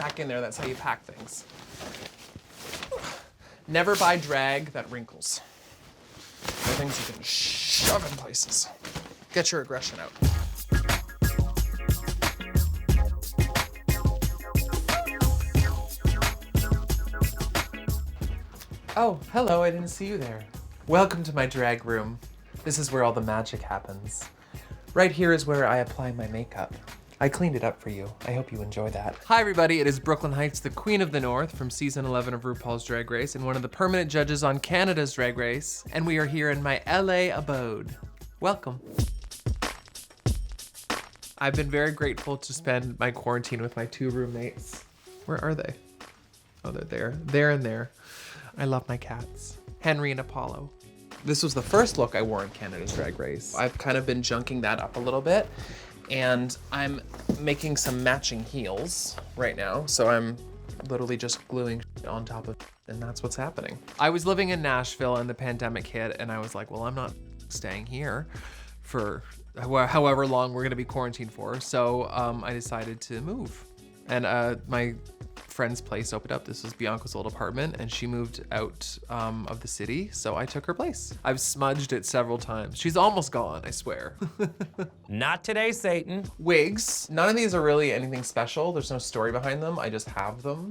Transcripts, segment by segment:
back in there. That's how you pack things. Never buy drag that wrinkles. The things you can shove in places. Get your aggression out. Oh, hello, I didn't see you there. Welcome to my drag room. This is where all the magic happens. Right here is where I apply my makeup. I cleaned it up for you. I hope you enjoy that. Hi everybody, it is Brooke Lynn Hytes, the Queen of the North from season 11 of RuPaul's Drag Race and one of the permanent judges on Canada's Drag Race. And we are here in my LA abode. Welcome. I've been very grateful to spend my quarantine with my 2 roommates. Where are they? Oh, they're there. There and there. I love my cats. Henry and Apollo. This was the first look I wore in Canada's Drag Race. I've kind of been junking that up a little bit and I'm making some matching heels right now. So I'm literally just gluing on top of it, and that's what's happening. I was living in Nashville and the pandemic hit and I was like, well, I'm not staying here for however long we're gonna be quarantined for. So I decided to move. And my friend's place opened up. This was Bianca's old apartment and she moved out of the city, so I took her place. I've smudged it several times. She's almost gone, I swear. Not today, Satan. Wigs. None of these are really anything special. There's no story behind them. I just have them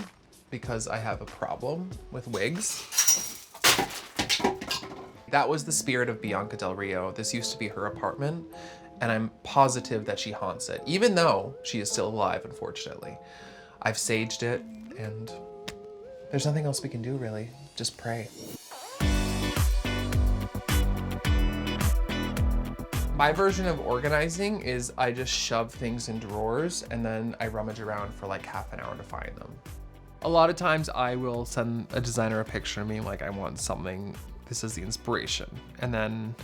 because I have a problem with wigs. That was the spirit of Bianca Del Rio. This used to be her apartment and I'm positive that she haunts it, even though she is still alive, unfortunately. I've saged it, and there's nothing else we can do, really. Just pray. My version of organizing is I just shove things in drawers, and then I rummage around for like half an hour to find them. A lot of times I will send a designer a picture of me, like I want something, this is the inspiration. And then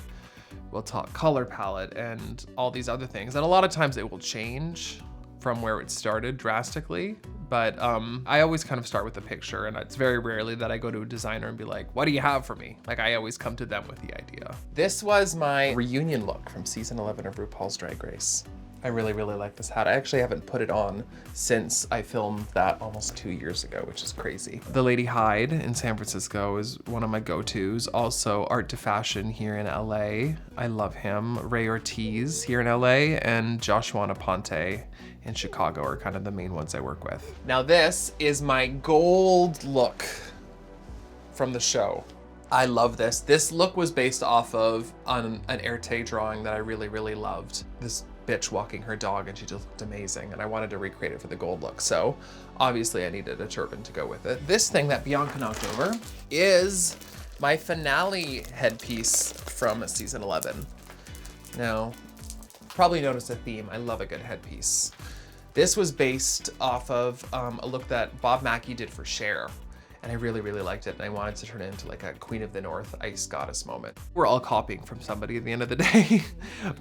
we'll talk color palette and all these other things. And a lot of times it will change from where it started drastically, but I always kind of start with a picture, and it's very rarely that I go to a designer and be like, what do you have for me? Like I always come to them with the idea. This was my reunion look from season 11 of RuPaul's Drag Race. I really, really like this hat. I actually haven't put it on since I filmed that almost 2 years ago, which is crazy. The Lady Hyde in San Francisco is one of my go-tos. Also Art to Fashion here in LA. I love him. Ray Ortiz here in LA and Joshua Ponte in Chicago are kind of the main ones I work with. Now this is my gold look from the show. I love this. This look was based off of an Erte drawing that I really, really loved. This bitch walking her dog and she just looked amazing and I wanted to recreate it for the gold look. So obviously I needed a turban to go with it. This thing that Bianca knocked over is my finale headpiece from season 11. Now, probably noticed a theme. I love a good headpiece. This was based off of a look that Bob Mackie did for Cher. And I really, really liked it. And I wanted to turn it into like a Queen of the North ice goddess moment. We're all copying from somebody at the end of the day,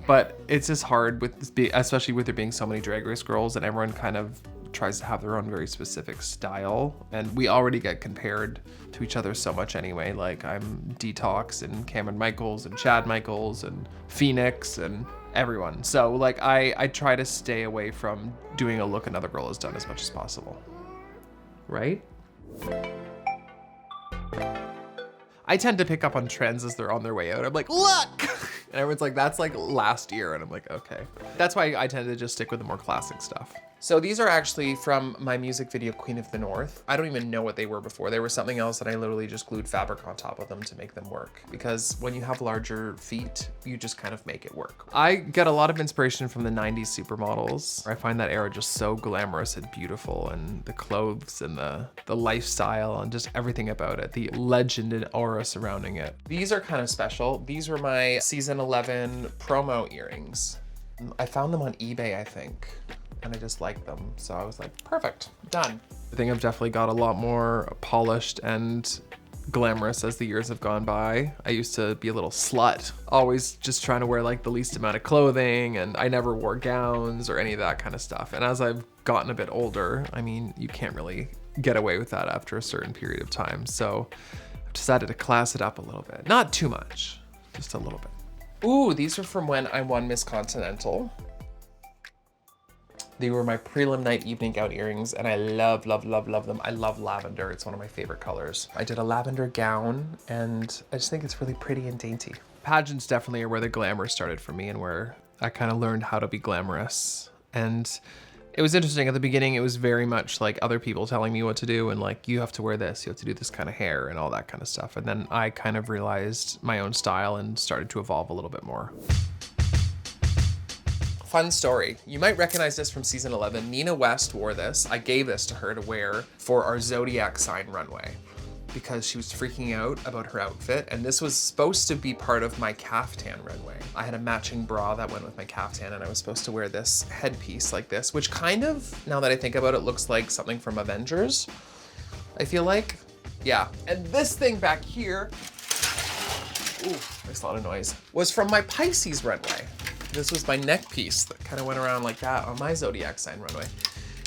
but it's just hard with this, especially with there being so many Drag Race girls and everyone kind of tries to have their own very specific style. And we already get compared to each other so much anyway. Like I'm Detox and Cameron Michaels and Chad Michaels and Phoenix and everyone. So like I try to stay away from doing a look another girl has done as much as possible. Right? I tend to pick up on trends as they're on their way out. I'm like, look! And everyone's like, that's like last year. And I'm like, okay. That's why I tend to just stick with the more classic stuff. So these are actually from my music video, Queen of the North. I don't even know what they were before. They were something else and I literally just glued fabric on top of them to make them work. Because when you have larger feet, you just kind of make it work. I get a lot of inspiration from the 90s supermodels. I find that era just so glamorous and beautiful, and the clothes and the lifestyle and just everything about it, the legend and aura surrounding it. These are kind of special. These were my season 11 promo earrings. I found them on eBay, I think. And I just liked them. So I was like, perfect, done. I think I've definitely got a lot more polished and glamorous as the years have gone by. I used to be a little slut, always just trying to wear like the least amount of clothing, and I never wore gowns or any of that kind of stuff. And as I've gotten a bit older, I mean, you can't really get away with that after a certain period of time. So I've decided to class it up a little bit. Not too much, just a little bit. Ooh, these are from when I won Miss Continental. They were my prelim night evening gown earrings, and I love, love, love, love them. I love lavender. It's one of my favorite colors. I did a lavender gown, and I just think it's really pretty and dainty. Pageants definitely are where the glamour started for me and where I kind of learned how to be glamorous. And it was interesting at the beginning. It was very much like other people telling me what to do and like, you have to wear this, you have to do this kind of hair and all that kind of stuff. And then I kind of realized my own style and started to evolve a little bit more. Fun story. You might recognize this from season 11. Nina West wore this. I gave this to her to wear for our zodiac sign runway because she was freaking out about her outfit. And this was supposed to be part of my caftan runway. I had a matching bra that went with my caftan, and I was supposed to wear this headpiece like this, which kind of, now that I think about it, looks like something from Avengers, I feel like. Yeah, and this thing back here, ooh, makes a lot of noise, was from my Pisces runway. This was my neck piece that kind of went around like that on my zodiac sign runway.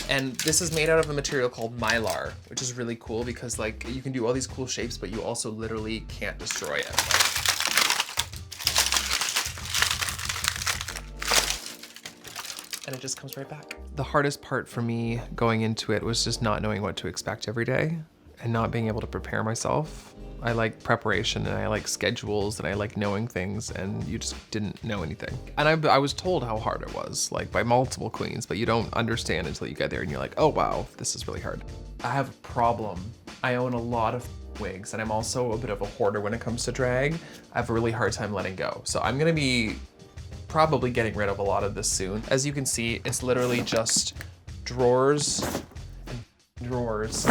And this is made out of a material called mylar, which is really cool because like you can do all these cool shapes, but you also literally can't destroy it. And it just comes right back. The hardest part for me going into it was just not knowing what to expect every day and not being able to prepare myself. I like preparation and I like schedules and I like knowing things, and you just didn't know anything. And I was told how hard it was, like by multiple queens, but you don't understand until you get there and you're like, oh wow, this is really hard. I have a problem. I own a lot of wigs and I'm also a bit of a hoarder when it comes to drag. I have a really hard time letting go. So I'm gonna be probably getting rid of a lot of this soon. As you can see, it's literally just drawers and drawers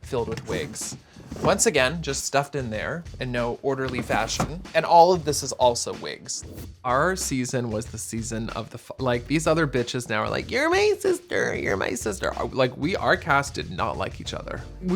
filled with wigs. Once again, just stuffed in there in no orderly fashion. And all of this is also wigs. Our season was the season of the, like these other bitches now are like, you're my sister, you're my sister. Like our cast did not like each other. It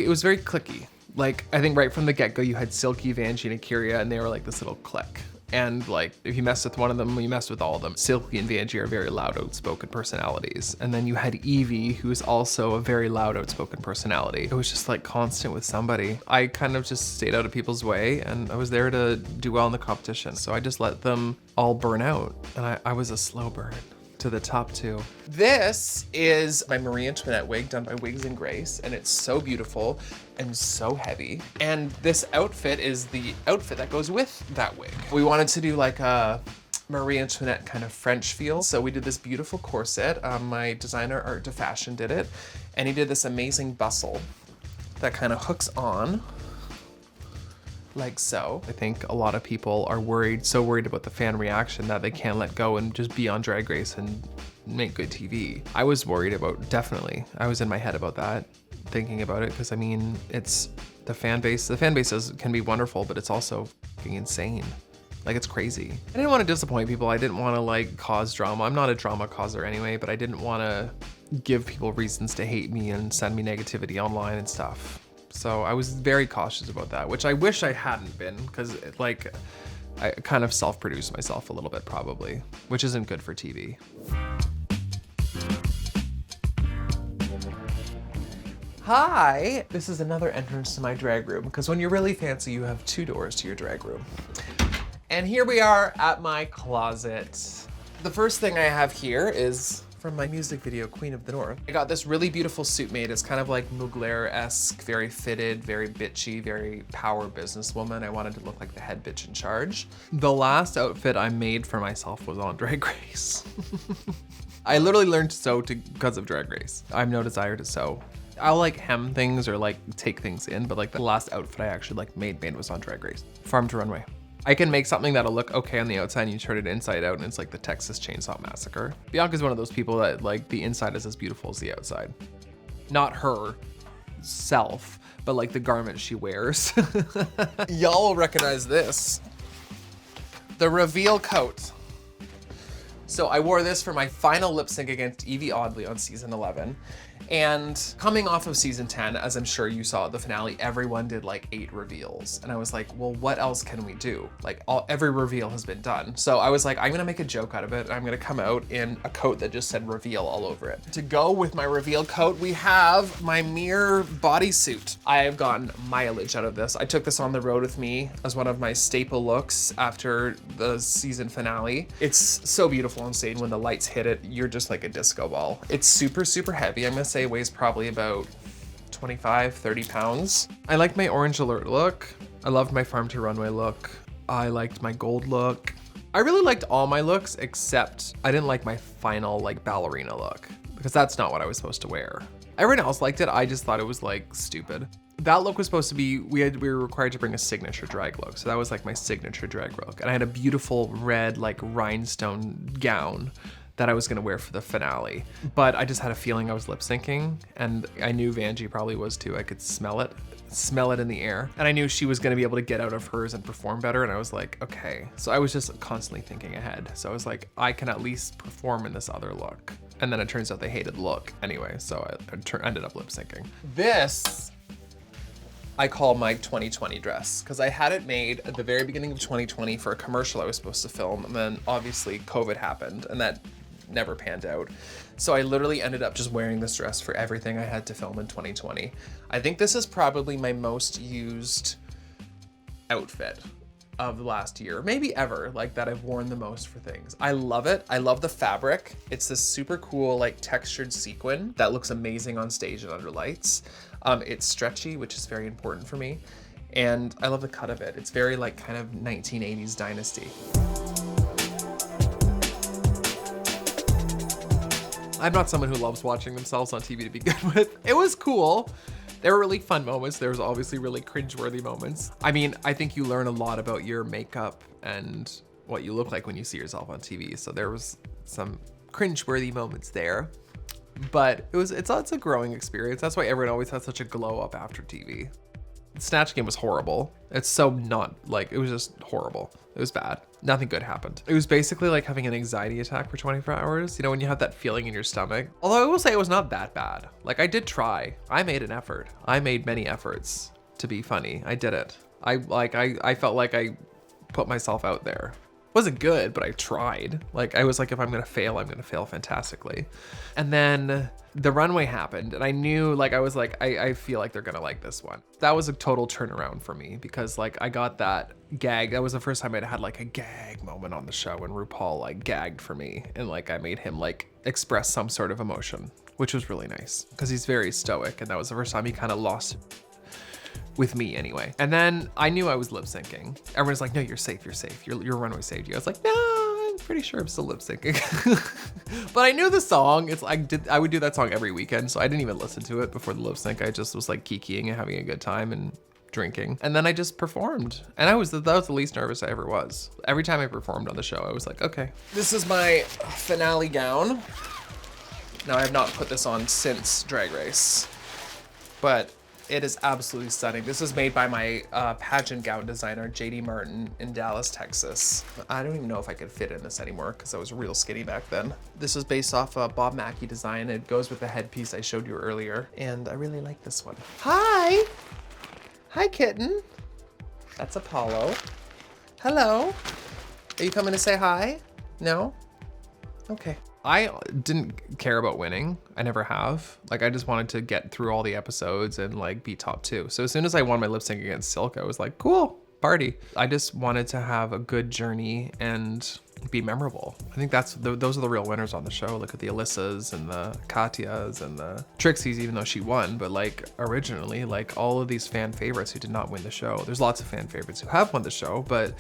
was very cliquey. Like I think right from the get-go you had Silky, Vanjie, and Akira, and they were like this little clique. And like, if you messed with one of them, you messed with all of them. Silky and Vanjie are very loud, outspoken personalities. And then you had Evie, who's also a very loud, outspoken personality. It was just like constant with somebody. I kind of just stayed out of people's way and I was there to do well in the competition. So I just let them all burn out. And I was a slow burn to the top two. This is my Marie Antoinette wig done by Wigs and Grace, and it's so beautiful and so heavy. And this outfit is the outfit that goes with that wig. We wanted to do like a Marie Antoinette kind of French feel, so we did this beautiful corset. My designer, Art to Fashion, did it, and he did this amazing bustle that kind of hooks on like so. I think a lot of people are so worried about the fan reaction that they can't let go and just be on Drag Race and make good TV. I was worried about, definitely. I was in my head about that, thinking about it, because I mean, it's the fan base. The fan base can be wonderful, but it's also fucking insane. Like, it's crazy. I didn't want to disappoint people. I didn't want to like cause drama. I'm not a drama causer anyway, but I didn't want to give people reasons to hate me and send me negativity online and stuff. So I was very cautious about that, which I wish I hadn't been, because like I kind of self-produced myself a little bit probably, which isn't good for TV. Hi, this is another entrance to my drag room, because when you're really fancy, you have 2 doors to your drag room. And here we are at my closet. The first thing I have here is from my music video, Queen of the North. I got this really beautiful suit made. It's kind of like Mugler-esque, very fitted, very bitchy, very power businesswoman. I wanted to look like the head bitch in charge. The last outfit I made for myself was on Drag Race. I literally learned to sew because of Drag Race. I have no desire to sew. I'll like hem things or like take things in, but like the last outfit I actually like made was on Drag Race. Farm to Runway. I can make something that'll look okay on the outside and you turn it inside out and it's like the Texas Chainsaw Massacre. Bianca's one of those people that like the inside is as beautiful as the outside. Not her self, but like the garment she wears. Y'all will recognize this. The reveal coat. So I wore this for my final lip sync against Evie Oddly on season 11. And coming off of season 10, as I'm sure you saw at the finale, everyone did like 8 reveals. And I was like, well, what else can we do? Like every reveal has been done. So I was like, I'm gonna make a joke out of it. I'm gonna come out in a coat that just said reveal all over it. To go with my reveal coat, we have my mirror bodysuit. I have gotten mileage out of this. I took this on the road with me as one of my staple looks after the season finale. It's so beautiful on stage. When the lights hit it, you're just like a disco ball. It's super, super heavy. I'm gonna say it weighs probably about 25, 30 pounds. I like my orange alert look. I loved my farm to runway look. I liked my gold look. I really liked all my looks, except I didn't like my final like ballerina look, because that's not what I was supposed to wear. Everyone else liked it. I just thought it was like stupid. That look was supposed to be, we were required to bring a signature drag look. So that was like my signature drag look. And I had a beautiful red like rhinestone gown that I was gonna wear for the finale. But I just had a feeling I was lip syncing, and I knew Vanjie probably was too. I could smell it in the air. And I knew she was gonna be able to get out of hers and perform better. And I was like, okay. So I was just constantly thinking ahead. So I was like, I can at least perform in this other look. And then it turns out they hated the look anyway. So I ended up lip syncing. This, I call my 2020 dress, because I had it made at the very beginning of 2020 for a commercial I was supposed to film, and then obviously COVID happened and that never panned out. So I literally ended up just wearing this dress for everything I had to film in 2020. I think this is probably my most used outfit of the last year, maybe ever, like that I've worn the most for things. I love it. I love the fabric. It's this super cool like textured sequin that looks amazing on stage and under lights. It's stretchy, which is very important for me. And I love the cut of it. It's very like kind of 1980s Dynasty. I'm not someone who loves watching themselves on TV to begin with. It was cool. There were really fun moments. There was obviously really cringeworthy moments. I mean, I think you learn a lot about your makeup and what you look like when you see yourself on TV. So there was some cringeworthy moments there. But it's a growing experience. That's why everyone always has such a glow up after TV. Snatch Game was horrible. It's so not like, it was just horrible. It was bad. Nothing good happened. It was basically like having an anxiety attack for 24 hours. You know, when you have that feeling in your stomach. Although I will say it was not that bad. Like I did try. I made an effort. I made many efforts to be funny. I did it. I felt like I put myself out there. Wasn't good, but I tried. Like I was like, if I'm gonna fail, I'm gonna fail fantastically. And then the runway happened, and I knew, like, I was like, I feel like they're gonna like this one. That was a total turnaround for me, because like I got that gag. That was the first time I'd had like a gag moment on the show, and RuPaul like gagged for me, and like I made him like express some sort of emotion, which was really nice because he's very stoic, and that was the first time he kind of lost it. With me anyway. And then I knew I was lip syncing. Everyone's like, no, you're safe, you're safe. Your runway saved you. I was like, no, I'm pretty sure I'm still lip syncing. But I knew the song. It's like, I would do that song every weekend. So I didn't even listen to it before the lip sync. I just was like kikiing and having a good time and drinking. And then I just performed. And that was the least nervous I ever was. Every time I performed on the show, I was like, okay. This is my finale gown. Now I have not put this on since Drag Race, but it is absolutely stunning. This is made by my pageant gown designer, JD Martin in Dallas, Texas. I don't even know if I could fit in this anymore because I was real skinny back then. This is based off a Bob Mackie design. It goes with the headpiece I showed you earlier, and I really like this one. Hi! Hi, kitten. That's Apollo. Hello. Are you coming to say hi? No? Okay. I didn't care about winning. I never have. Like, I just wanted to get through all the episodes and like be top 2. So as soon as I won my lip sync against Silk, I was like, cool, party. I just wanted to have a good journey and be memorable. I think those are the real winners on the show. Look at the Alyssas and the Katyas and the Trixies, even though she won. But like originally, like all of these fan favorites who did not win the show. There's lots of fan favorites who have won the show, but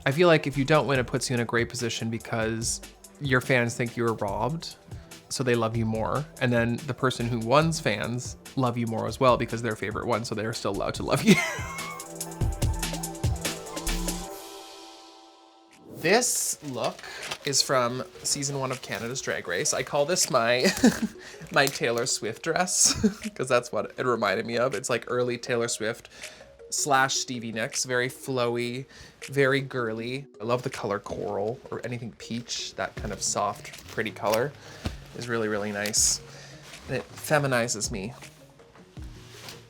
I feel like if you don't win, it puts you in a great position because your fans think you were robbed, so they love you more. And then the person who won's fans love you more as well because their favorite won, so they're still allowed to love you. This look is from season 1 of Canada's Drag Race. I call this my my Taylor Swift dress because that's what it reminded me of. It's like early Taylor Swift / Stevie Nicks, very flowy, very girly. I love the color coral or anything peach. That kind of soft, pretty color is really, really nice. and it feminizes me.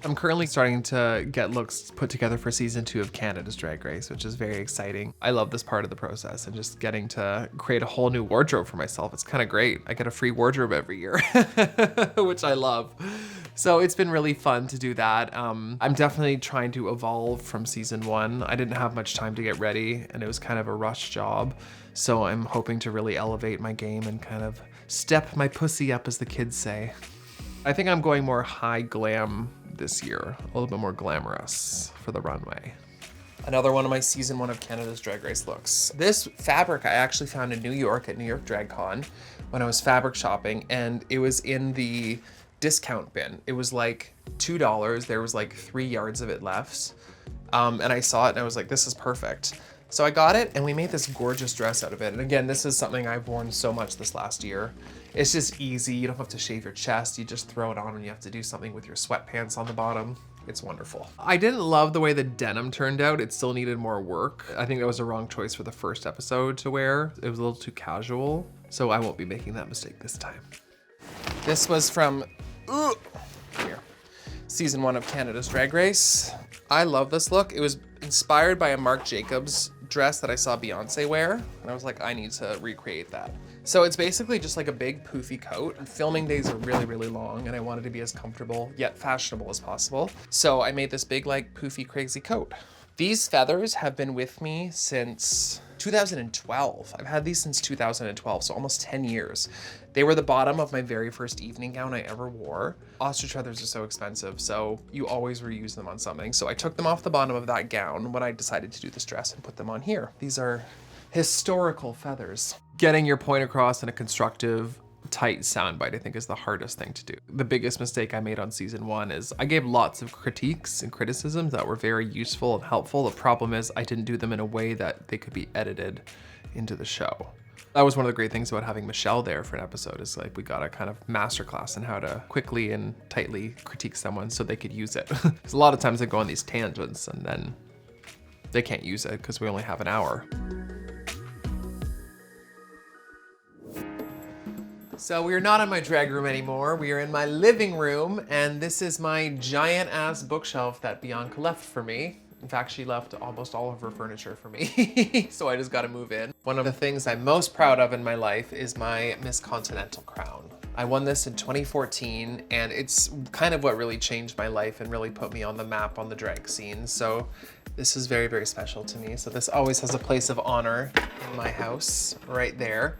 I'm currently starting to get looks put together for season 2 of Canada's Drag Race, which is very exciting. I love this part of the process and just getting to create a whole new wardrobe for myself. It's kind of great. I get a free wardrobe every year, which I love. So it's been really fun to do that. I'm definitely trying to evolve from season 1. I didn't have much time to get ready and it was kind of a rush job. So I'm hoping to really elevate my game and kind of step my pussy up, as the kids say. I think I'm going more high glam this year, a little bit more glamorous for the runway. Another one of my season 1 of Canada's Drag Race looks. This fabric I actually found in New York at New York Drag Con when I was fabric shopping, and it was in the discount bin. It was like $2. There was like 3 yards of it left. And I saw it and I was like, this is perfect. So I got it and we made this gorgeous dress out of it. And again, this is something I've worn so much this last year. It's just easy. You don't have to shave your chest. You just throw it on and you have to do something with your sweatpants on the bottom. It's wonderful. I didn't love the way the denim turned out. It still needed more work. I think that was a wrong choice for the first episode to wear. It was a little too casual. So I won't be making that mistake this time. This was from season 1 of Canada's Drag Race. I love this look. It was inspired by a Marc Jacobs dress that I saw Beyonce wear. And I was like, I need to recreate that. So it's basically just like a big poofy coat. Filming days are really, really long and I wanted to be as comfortable yet fashionable as possible. So I made this big like poofy crazy coat. These feathers have been with me since 2012. I've had these since 2012, so almost 10 years. They were the bottom of my very first evening gown I ever wore. Ostrich feathers are so expensive, so you always reuse them on something. So I took them off the bottom of that gown when I decided to do this dress and put them on here. These are historical feathers. Getting your point across in a constructive, tight soundbite, I think, is the hardest thing to do. The biggest mistake I made on season 1 is I gave lots of critiques and criticisms that were very useful and helpful. The problem is I didn't do them in a way that they could be edited into the show. That was one of the great things about having Michelle there for an episode, is like we got a kind of masterclass in how to quickly and tightly critique someone so they could use it. Because a lot of times they go on these tangents and then they can't use it because we only have an hour. So we are not in my drag room anymore. We are in my living room, and this is my giant ass bookshelf that Bianca left for me. In fact, she left almost all of her furniture for me, so I just gotta move in. One of the things I'm most proud of in my life is my Miss Continental crown. I won this in 2014, and it's kind of what really changed my life and really put me on the map on the drag scene. So this is very, very special to me. So this always has a place of honor in my house, right there.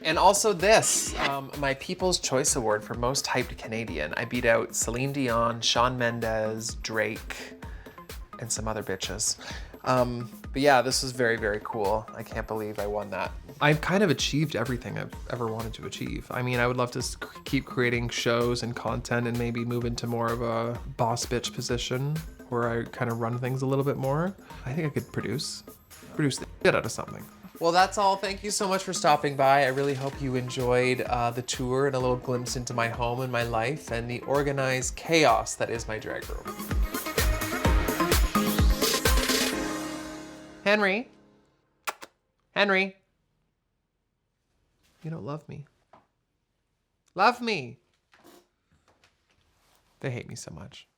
And also this, my People's Choice Award for Most Hyped Canadian. I beat out Celine Dion, Shawn Mendes, Drake, and some other bitches. But yeah, this is very, very cool. I can't believe I won that. I've kind of achieved everything I've ever wanted to achieve. I mean, I would love to keep creating shows and content and maybe move into more of a boss bitch position where I kind of run things a little bit more. I think I could produce the shit out of something. Well, that's all. Thank you so much for stopping by. I really hope you enjoyed the tour and a little glimpse into my home and my life and the organized chaos that is my drag room. Henry? Henry? You don't love me. Love me. They hate me so much.